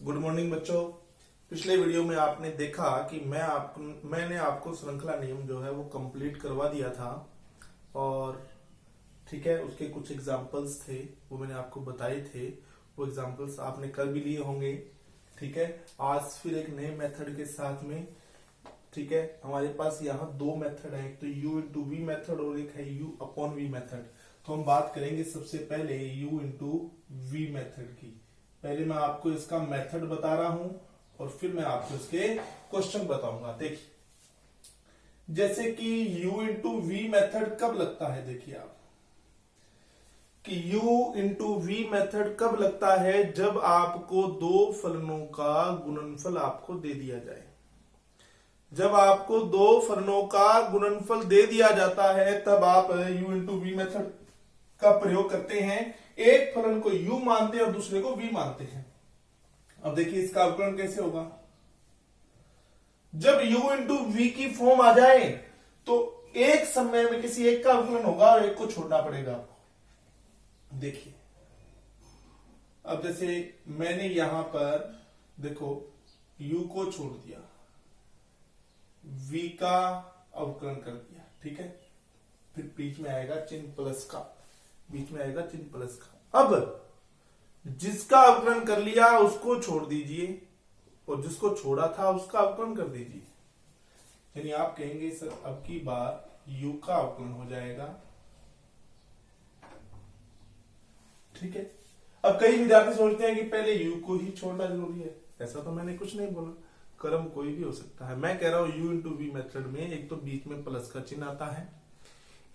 Good morning बच्चों। पिछले video में आपने देखा कि मैंने आपको श्रृंखला नियम जो है वो कंप्लीट करवा दिया था और ठीक है, उसके कुछ एग्जांपल्स थे वो मैंने आपको बताए थे। वो एग्जांपल्स आपने कर भी लिए होंगे। ठीक है, आज फिर एक नए मेथड के साथ में, ठीक है, हमारे पास यहाँ दो मेथड है, एक तो u इंटू वी मेथड और एक है u अपॉन वी मेथड। तो हम बात करेंगे सबसे पहले u इंटू वी मेथड की। पहले मैं आपको इसका मेथड बता रहा हूं और फिर मैं आपको इसके क्वेश्चन बताऊंगा। देखिए, जैसे कि u इंटू वी मेथड कब लगता है, देखिए आप कि u इंटू वी मेथड कब लगता है, जब आपको दो फलनों का गुणनफल आपको दे दिया जाए। जब आपको दो फलनों का गुणनफल दे दिया जाता है तब आप u इंटू वी मेथड का प्रयोग करते हैं। एक फलन को u मानते हैं और दूसरे को v मानते हैं। अब देखिए इसका अवकलन कैसे होगा। जब u इंटू वी की फॉर्म आ जाए तो एक समय में किसी एक का अवकलन होगा और एक को छोड़ना पड़ेगा आपको। देखिए, अब जैसे मैंने यहां पर देखो u को छोड़ दिया, v का अवकलन कर दिया, ठीक है, फिर बीच में आएगा चिन्ह प्लस का, बीच में आएगा चिन्ह प्लस का। अब जिसका अवकलन कर लिया उसको छोड़ दीजिए और जिसको छोड़ा था उसका अवकलन कर दीजिए। यानी आप कहेंगे सर अब की बार u का अवकलन हो जाएगा। ठीक है, अब कई विद्यार्थी सोचते हैं कि पहले u को ही छोड़ना जरूरी है। ऐसा तो मैंने कुछ नहीं बोला, क्रम कोई भी हो सकता है। मैं कह रहा हूं u इंटू वी मेथड में एक तो बीच में प्लस का चिन्ह आता है,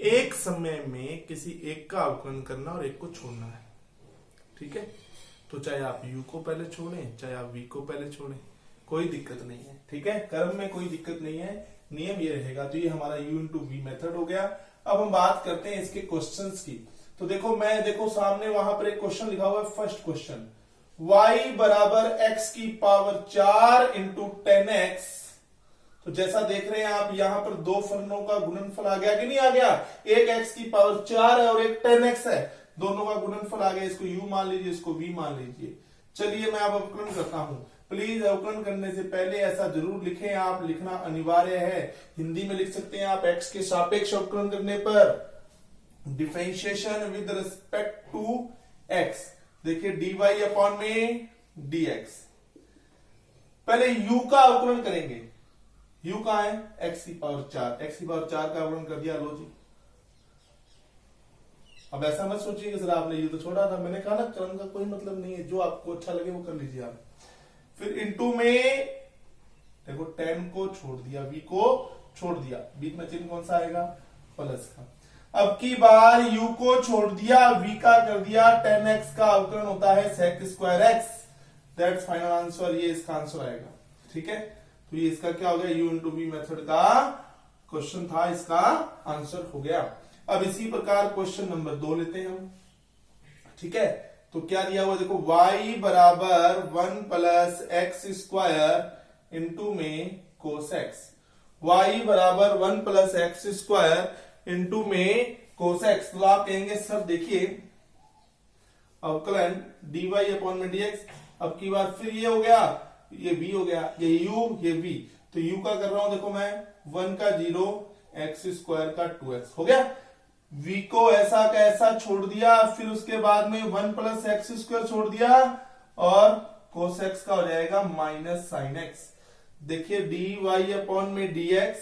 एक समय में किसी एक का अवकलन करना और एक को छोड़ना है। ठीक है, तो चाहे आप u को पहले छोड़ें चाहे आप v को पहले छोड़ें, कोई दिक्कत नहीं है। ठीक है, क्रम में कोई दिक्कत नहीं है, नियम ये रहेगा। तो ये हमारा u इंटू वी मेथड हो गया। अब हम बात करते हैं इसके क्वेश्चंस की। तो देखो सामने वहां पर एक क्वेश्चन लिखा हुआ है। फर्स्ट क्वेश्चन, y बराबर x की पावर 4 इंटू 10x। तो जैसा देख रहे हैं आप यहां पर दो फलनों का गुणनफल आ गया कि नहीं आ गया। एक x की पावर 4 है और एक 10x है, दोनों का गुणनफल आ गया। इसको u मान लीजिए, इसको v मान लीजिए। चलिए मैं अब अवकलन करता हूं। प्लीज अवकलन करने से पहले ऐसा जरूर लिखें, आप लिखना अनिवार्य है। हिंदी में लिख सकते हैं आप x के सापेक्ष अवकलन करने पर differentiation with respect to x। देखिए dy अपॉन में dx। पहले u का अवकलन करेंगे। u का है x की पावर 4, x की पावर 4 का अवकलन कर दिया। लो जी, अब ऐसा मत सोचिए कि सर आपने u तो छोड़ा था। मैंने कहा ना क्रम का कोई मतलब नहीं है, जो आपको अच्छा लगे वो कर लीजिए आप। फिर इंटू में देखो 10 को छोड़ दिया, v को छोड़ दिया, बीच में चिन्ह कौन सा आएगा, प्लस का। अब की बार u को छोड़ दिया, v का कर दिया, 10x का अवकलन होता है sec square x। That's final answer, ये इसका आंसर आएगा। ठीक है, तो ये इसका क्या हो गया, u इंटू v मेथड का क्वेश्चन था, इसका आंसर हो गया। अब इसी प्रकार क्वेश्चन नंबर 2 लेते हैं हम। ठीक है, तो क्या दिया हुआ देखो, y बराबर 1 प्लस एक्स स्क्वायर इंटू में कोस x। y बराबर 1 प्लस एक्स स्क्वायर इंटू में कोस x। तो आप कहेंगे सर देखिए अवकलन dy अपॉन में dx। अब की बार फिर ये हो गया, ये v हो गया, ये u ये v। तो u का कर रहा हूं देखो मैं 1 का 0, x स्क्वायर का 2x हो गया। v को ऐसा का ऐसा छोड़ दिया, फिर उसके बाद में 1 प्लस एक्स स्क्वायर छोड़ दिया और cos x का हो जाएगा माइनस साइन x। देखिए dy अपॉन में dx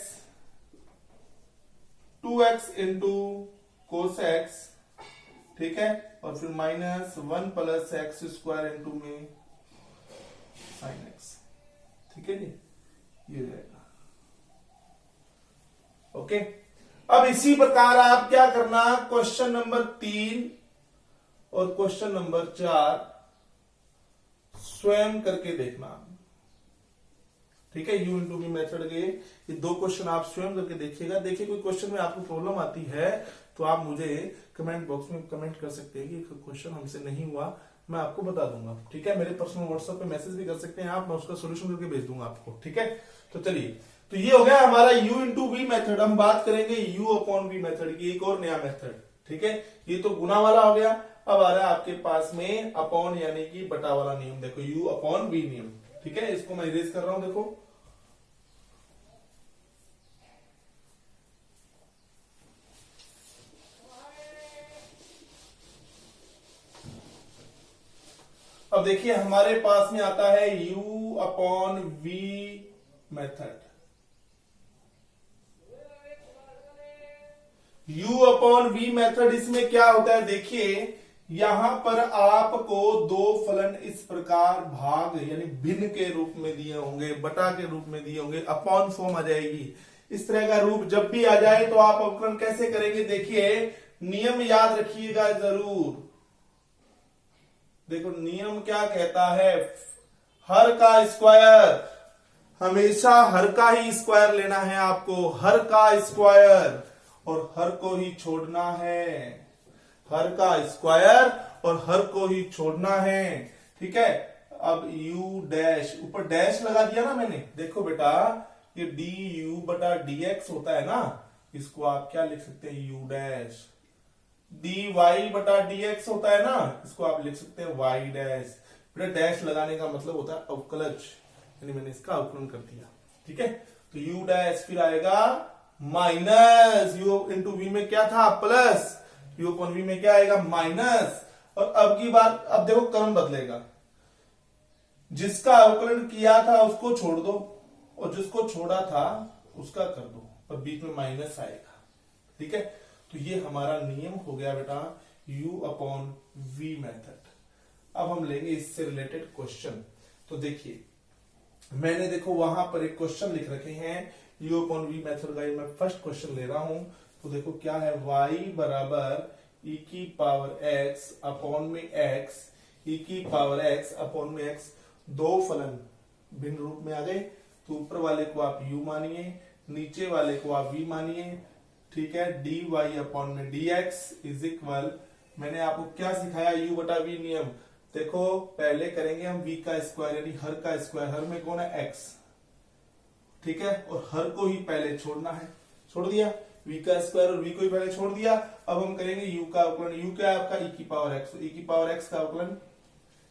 2x into cos x, ठीक है, और फिर minus 1 plus x square into में साइन x। ठीक है जी, ये रहेगा। ओके, अब इसी प्रकार आप क्या करना, क्वेश्चन नंबर 3 और क्वेश्चन नंबर 4 स्वयं करके देखना। ठीक है, u इंटू वी मेथड के ये दो क्वेश्चन आप स्वयं करके देखिएगा। देखिए कोई क्वेश्चन में आपको प्रॉब्लम आती है तो आप मुझे कमेंट बॉक्स में कमेंट कर सकते हैं कि क्वेश्चन हमसे नहीं हुआ, मैं आपको बता दूंगा। ठीक है, मेरे पर्सनल व्हाट्सएप पे मैसेज भी कर सकते हैं आप, मैं उसका सोल्यूशन करके भेज दूंगा आपको। ठीक है, तो चलिए, तो ये हो गया हमारा u इंटू वी मेथड। हम बात करेंगे u अपॉन वी मेथड की, एक और नया मेथड। ठीक है, ये तो गुना वाला हो गया। अब आ रहा है आपके पास में अपॉन यानी कि बटा वाला नियम, देखो u अपॉन v नियम। ठीक है, इसको मैं इरेज कर रहा हूं, देखो अब देखिए हमारे पास में आता है u अपॉन v मेथड। u अपॉन v मेथड, इसमें क्या होता है देखिए, यहां पर आपको दो फलन इस प्रकार भाग यानी भिन्न के रूप में दिए होंगे, बटा के रूप में दिए होंगे, अपॉन फॉर्म आ जाएगी। इस तरह का रूप जब भी आ जाए तो आप अवकलन कैसे करेंगे, देखिए नियम याद रखिएगा जरूर। देखो नियम क्या कहता है, हर का स्क्वायर, हमेशा हर का ही स्क्वायर लेना है आपको, हर का स्क्वायर, और हर को ही छोड़ना है, हर का स्क्वायर और हर को ही छोड़ना है। ठीक है, अब u डैश, ऊपर डैश लगा दिया ना मैंने, देखो बेटा ये du बटा dx होता है ना, इसको आप क्या लिख सकते हैं, u डैश। dy बटा dx होता है ना, इसको आप लिख सकते हैं y डैश। बेटा डैश लगाने का मतलब होता है अवकलज, यानी मैंने इसका अवकलन कर दिया। ठीक है, तो u डैश फिर आएगा माइनस, u इंटू v में क्या था प्लस, u अपॉन v में क्या आएगा माइनस। और अब की बात, अब देखो क्रम बदलेगा, जिसका अवकलन किया था उसको छोड़ दो और जिसको छोड़ा था उसका कर दो, और बीच में माइनस आएगा। ठीक है, तो ये हमारा नियम हो गया बेटा u अपॉन v मेथड। अब हम लेंगे इससे रिलेटेड क्वेश्चन। तो देखिए मैंने देखो वहां पर एक क्वेश्चन लिख रखे हैं u अपॉन v मेथड का, मैं फर्स्ट क्वेश्चन ले रहा हूं। तो देखो क्या है, y बराबर e की पावर x अपॉन में x, e की पावर x अपॉन में x, दो फलन भिन्न रूप में आ गए। तो ऊपर वाले को आप u मानिए, नीचे वाले को आप v मानिए। ठीक है, dy अपॉन में dx इज इक्वल, मैंने आपको क्या सिखाया, u बटा v नियम। देखो पहले करेंगे हम v का स्क्वायर यानी हर का स्क्वायर, हर में कौन है x। ठीक है, और हर को ही पहले छोड़ना है, छोड़ दिया, v का स्क्वायर और v को ही पहले छोड़ दिया। अब हम करेंगे u का अवकलन, u क्या है आपका e की पावर x, e की पावर x का अवकलन,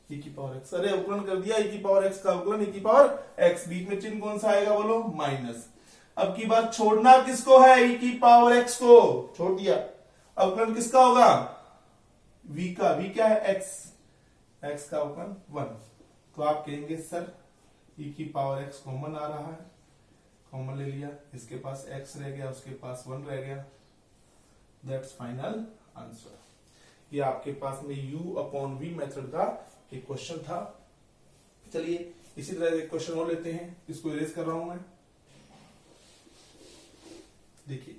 e की पावर x, अरे अवकलन कर दिया, e की पावर x का अवकलन, e की पावर x, बीच में चिन्ह कौन सा आएगा बोलो, माइनस। अब की बात छोड़ना किसको है, e की पावर x को छोड़ दिया, अवकलन किसका होगा, v का, v क्या है x, x का अवकलन 1। तो आप कहेंगे सर e की पावर x कॉमन आ रहा है, कॉमन ले लिया, इसके पास x रह गया, उसके पास 1 रह गया, दैट्स फाइनल आंसर। ये आपके पास में u अपॉन v मेथड का एक क्वेश्चन था। चलिए इसी तरह एक क्वेश्चन और लेते हैं, इसको इरेज कर रहा हूं मैं। देखिए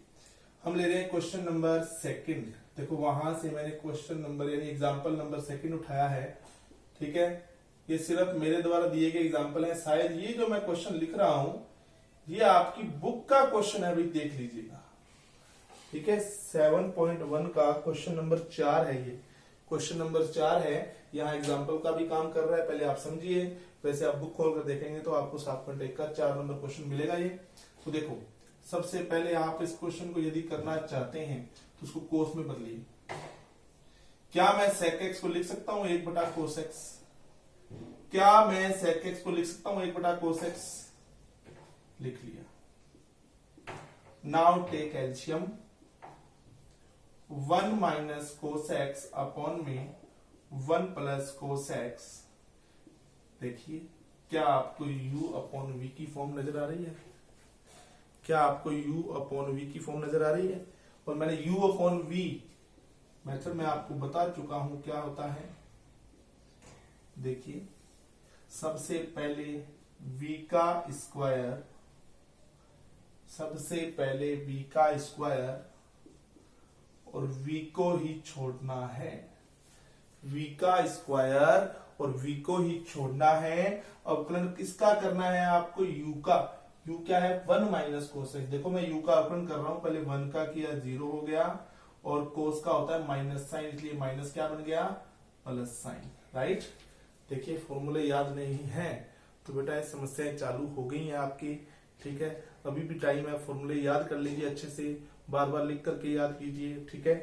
हम ले रहे हैं क्वेश्चन नंबर सेकंड। देखो वहां से मैंने क्वेश्चन नंबर यानी एग्जांपल नंबर सेकंड उठाया है। ठीक है, ये सिर्फ मेरे द्वारा दिए गए एग्जांपल है, शायद ये जो मैं क्वेश्चन लिख रहा हूं ये आपकी बुक का क्वेश्चन है, अभी देख लीजिएगा। ठीक है, 7.1 का क्वेश्चन नंबर 4 है, ये क्वेश्चन नंबर 4 है, यहाँ एग्जाम्पल का भी काम कर रहा है, पहले आप समझिए, वैसे आप बुक खोल कर देखेंगे तो आपको 7.1 का 4 नंबर क्वेश्चन मिलेगा ये। तो देखो सबसे पहले आप इस क्वेश्चन को यदि करना चाहते हैं तो उसको कोस में बदलिए। क्या मैं sec x को लिख सकता हूं 1 बटा कोस x, क्या मैं sec x को लिख सकता हूं 1 बटा कोस x, लिख लिया। Now take LCM, 1 minus cos x upon में 1 प्लस कोस x। देखिए क्या आपको u अपॉन v की फॉर्म नजर आ रही है, क्या आपको u अपॉन v की फॉर्म नजर आ रही है। और मैंने u अपॉन v मेथड में आपको बता चुका हूं क्या होता है। देखिए सबसे पहले v का स्क्वायर, सबसे पहले v का स्क्वायर और v को ही छोड़ना है, v का स्क्वायर और v को ही छोड़ना है। अवकलन किसका करना है आपको, u का, u क्या है 1 माइनस कोस एक्स। देखो मैं u का अवकलन कर रहा हूं, पहले 1 का किया 0 हो गया, और कोस का होता है माइनस साइन, इसलिए माइनस क्या बन गया प्लस साइन, राइट। देखिए फॉर्मूले याद नहीं है तो बेटा ये समस्याएं चालू हो गई हैं आपकी। ठीक है, अभी भी टाइम है, फॉर्मूले याद कर लीजिए अच्छे से, बार बार लिख करके याद कीजिए। ठीक है,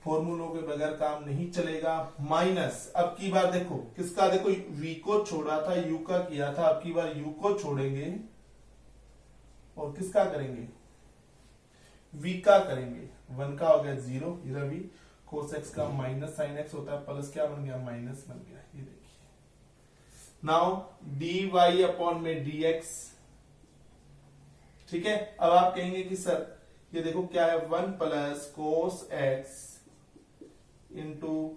फॉर्मूलों के बगैर काम नहीं चलेगा। माइनस, अब की बार देखो किसका, देखो v को छोड़ा था, u का किया था, अब की बार u को छोड़ेंगे और किसका करेंगे, v का करेंगे। 1 का हो गया 0, इधर भी cos x का माइनस sin x होता है, प्लस क्या बन गया, माइनस बन गया। ये देखिए नाउ dy अपॉन में dx, ठीक है। अब आप कहेंगे कि सर ये देखो क्या है, 1 plus cos x into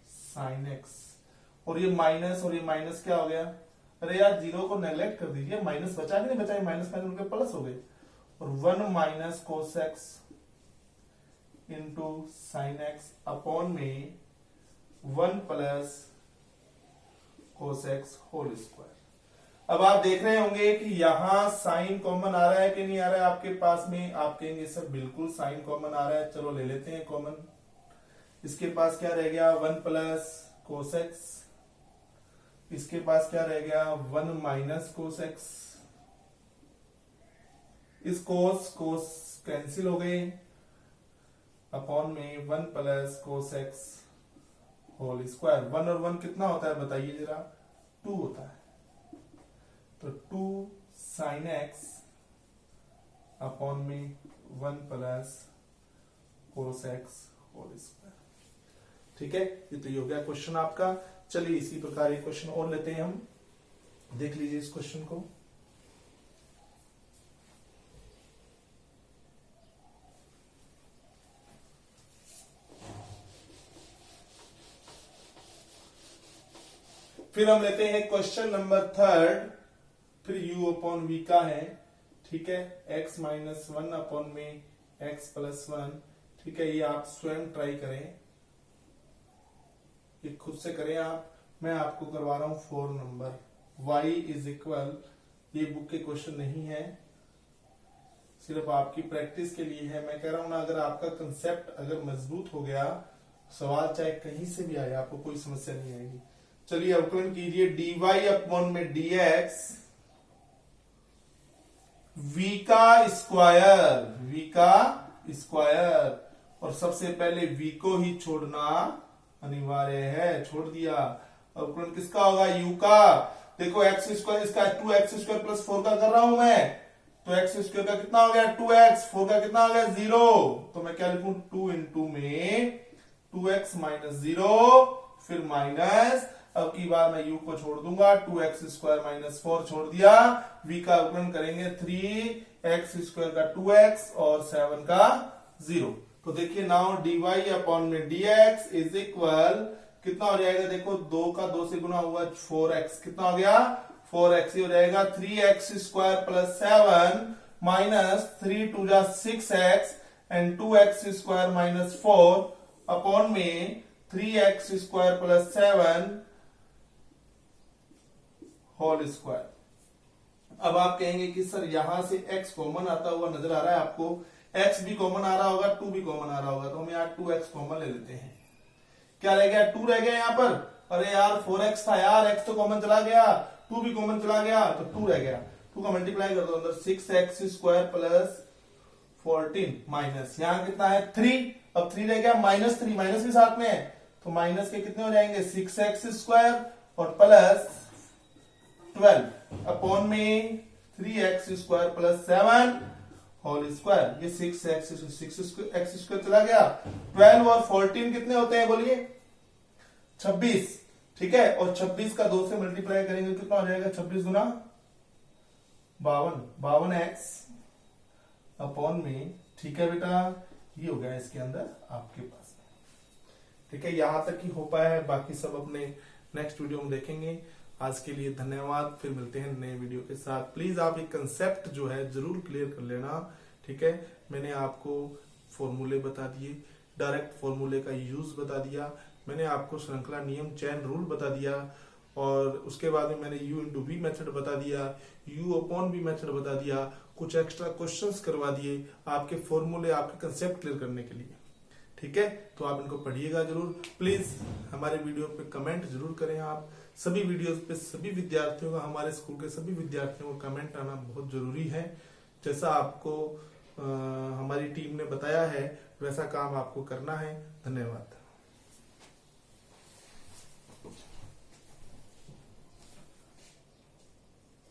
sine x, और ये माइनस क्या हो गया, अरे यार 0 को नेग्लेक्ट कर दीजिए, माइनस बचा कि नहीं बचा, माइनस माइनस प्लस हो गए, और 1 minus cos x into sine X upon में 1 plus cos x whole square. अब आप देख रहे होंगे कि यहां साइन कॉमन आ रहा है कि नहीं आ रहा है आपके पास में, आप कहेंगे सर बिल्कुल साइन कॉमन आ रहा है, चलो ले लेते हैं कॉमन। इसके पास क्या रह गया, 1 प्लस cos x, इसके पास क्या रह गया, 1 माइनस cos x, इस cos कैंसिल हो गए, अपॉन में 1 plus cos x whole square. 1 और 1 कितना होता है बताइए जरा, 2 होता है, तो 2 साइन x अपॉन में 1 plus cos x whole square, ठीक है। ये तो ये हो गया क्वेश्चन आपका। चलिए इसी प्रकार एक क्वेश्चन और लेते हैं हम, देख लीजिए इस क्वेश्चन को। फिर हम लेते हैं क्वेश्चन नंबर 3, फिर u अपॉन v का है, ठीक है। x माइनस 1 अपॉन में x प्लस 1, ठीक है। ये आप स्वयं ट्राई करें, ये खुद से करें आप, मैं आपको करवा रहा हूं 4 नंबर। y इज इक्वल, ये बुक के क्वेश्चन नहीं है, सिर्फ आपकी प्रैक्टिस के लिए है। मैं कह रहा हूं ना, अगर आपका कंसेप्ट अगर मजबूत हो गया, सवाल चाहे कहीं से भी आए, आपको कोई समस्या नहीं आएगी। चलिए अवकलन कीजिए, dy अपॉन में dx, v का स्क्वायर, और सबसे पहले v को ही छोड़ना अनिवार्य है, छोड़ दिया। अवकलन किसका होगा, u का। देखो x स्क्वायर, इसका 2x स्क्वायर प्लस 4 का कर रहा हूं मैं, तो x स्क्वायर का कितना हो गया 2x, 4 का कितना हो गया 0, तो मैं क्या लिखूं, 2 इंटू में 2x माइनस 0, फिर माइनस, अब की बार मैं u को छोड़ दूंगा, 2x स्क्वायर माइनस 4 छोड़ दिया, v का अवकलन करेंगे 3x स्क्वायर का 2x और 7 का 0। तो देखिए नाउ dy अपॉन में dx इज इक्वल, कितना हो जाएगा, देखो 2 का 2 से गुना हुआ 4x, कितना हो गया 4x, हो जाएगा 3x स्क्वायर प्लस 7 माइनस 3 2 जा 6x and 2x square minus 4 upon में 3x square plus 7 whole square. अब आप कहेंगे कि सर यहां से x कॉमन आता हुआ नजर आ रहा है आपको, x भी कॉमन आ रहा होगा, 2 भी कॉमन आ रहा होगा, तो हम यहाँ 2x कॉमन ले लेते हैं। क्या रह गया, 2 रह गया यहाँ पर, अरे यार 4x था यार, x तो कॉमन चला गया, 2 भी कॉमन चला गया, तो 2 रह गया। 2 का मल्टीप्लाई कर दो अंदर, 6x स्क्वायर प्लस 14 माइनस, यहाँ कितना है 3, अब 3 रह गया, माइनस 3, माइनस भी साथ में है, तो माइनस के कितने हो जाएंगे 6x स्क्वायर और प्लस 12 अपॉन में 3x square plus 7 whole square. ये 6x स्क्वायर चला गया, 12 और 14 कितने होते हैं बोलिए 26, ठीक है। और 26 का 2 से मल्टीप्लाई करेंगे कितना हो जाएगा, 26 गुना 52x अपॉन में, ठीक है बेटा, ये हो गया इसके अंदर आपके पास, ठीक है। यहां तक ही हो पाया है, बाकी सब अपने नेक्स्ट वीडियो में देखेंगे। आज के लिए धन्यवाद, फिर मिलते हैं नए वीडियो के साथ। प्लीज आप एक कंसेप्ट जो है जरूर क्लियर कर लेना, ठीक है। मैंने आपको फॉर्मूले बता दिए, डायरेक्ट फॉर्मूले का यूज बता दिया, मैंने आपको श्रृंखला नियम चैन रूल बता दिया, और उसके बाद में मैंने u इंटू v मेथड बता दिया, u अपॉन v मेथड बता दिया, कुछ एक्स्ट्रा क्वेश्चंस करवा दिए आपके फॉर्मूले, आपके कंसेप्ट क्लियर करने के लिए, ठीक है। तो आप इनको पढ़िएगा जरूर। प्लीज हमारे वीडियो पे कमेंट जरूर करें आप, सभी वीडियोस पे सभी विद्यार्थियों का, हमारे स्कूल के सभी विद्यार्थियों का कमेंट आना बहुत जरूरी है। जैसा आपको हमारी टीम ने बताया है वैसा काम आपको करना है। धन्यवाद।